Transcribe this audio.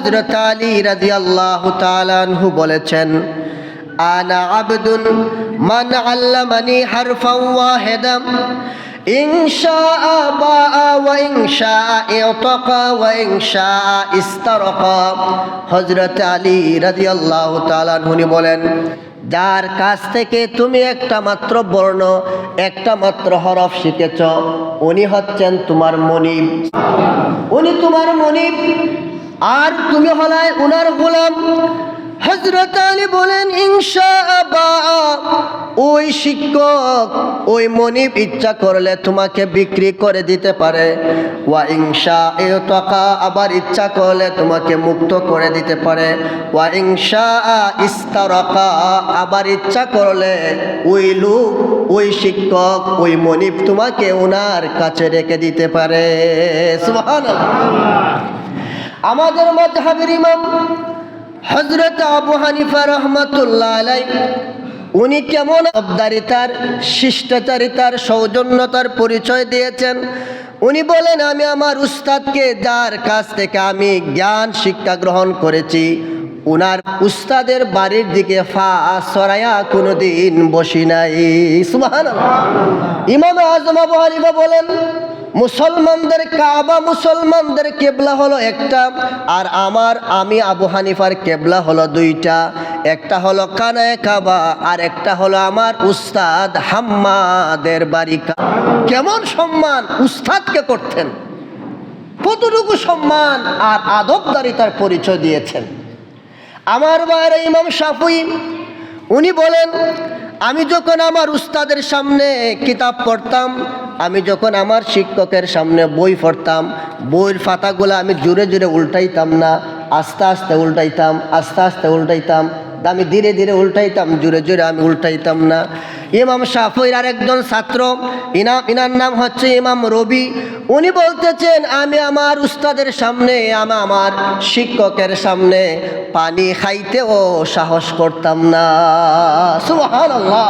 হযরত আলী রাদিয়াল্লাহু তাআলা আনহু বলেছেন, আনা আবদুন মান আল্লামানি হারফান ওয়াহিদাম ইনশাআ বাআ ওয়া ইনশাআ ইতাকা ওয়া ইনশাআ ইস্তারাকা। হযরত আলী রাদিয়াল্লাহু তাআলা আনহু বলেন, যার কাছ থেকে তুমি একটা মাত্র বর্ণ, একটা মাত্র হরফ শিখেছ, উনি হচ্ছেন তোমার মনিব, উনি তোমার মনিব, আর তুমি হলাই উনার গোলাম। হযরত আলী বলেন, ইনশাআল্লাহ, ওই শিক্ষক, ওই মনিব ইচ্ছা করলে তোমাকে বিক্রি করে দিতে পারে, ওয়া ইনশাআ, আবার ইচ্ছা করলে তোমাকে মুক্ত করে দিতে পারে, ওয়া ইনশাআ ইস্তারাকা, আবার ইচ্ছা করলে ওই লোক, ওই শিক্ষক, ওই মনিব তোমাকে ওনার কাছে রেখে দিতে পারে। সুবহানাল্লাহ। আমাদের মাযহাবের ইমাম হযরত আবু হানিফা রাহমাতুল্লাহ আলাইহি, উনি কেমন আবদারিতার, শিষ্টাচারিতার, সৌজন্যতার পরিচয় দিয়েছেন। উনি বলেন, আমি আমার উস্তাদকে, যার কাছ থেকে আমি জ্ঞান শিক্ষা গ্রহণ করেছি, উনার উস্তাদের বাড়ির দিকে ফা সরায়া কোনোদিন বসি নাই। সুবহানাল্লাহ। ইমাম আযম আবু হানিফা বলেন, মুসলমানদের কাবা, মুসলমানদের কেবলা হলো একটা, আর আমি আবু হানিফার কেবলা হলো দুইটা। একটা হলো কানায়ে কাবা, আর একটা হলো আমার উস্তাদ হাম্মাদের বাড়ি। কেমন সম্মান উস্তাদকে করতেন, কতটুকু সম্মান আর আদবদারিতার পরিচয় দিয়েছেন। আমার ভাইরা ইমাম শাফিঈ, উনি বলেন, আমি যখন আমার উস্তাদের সামনে কিতাব পড়তাম, আমি যখন আমার শিক্ষকের সামনে বই পড়তাম, বইয়ের পাতাগুলো আমি জোরে জোরে উল্টাইতাম না, আস্তে আস্তে উল্টাইতাম, আস্তে আস্তে উল্টাইতাম, আমি ধীরে ধীরে উল্টাইতাম, জোরে জোরে আমি উল্টাইতাম না। ইমাম শাফিঈর আরেকজন ছাত্র, ইনার নাম হচ্ছে ইমাম রবি, উনি বলতেছেন, আমি আমার উস্তাদের সামনে, আমি আমার শিক্ষকের সামনে পানি খাইতেও সাহস করতাম না। সুবহানাল্লাহ।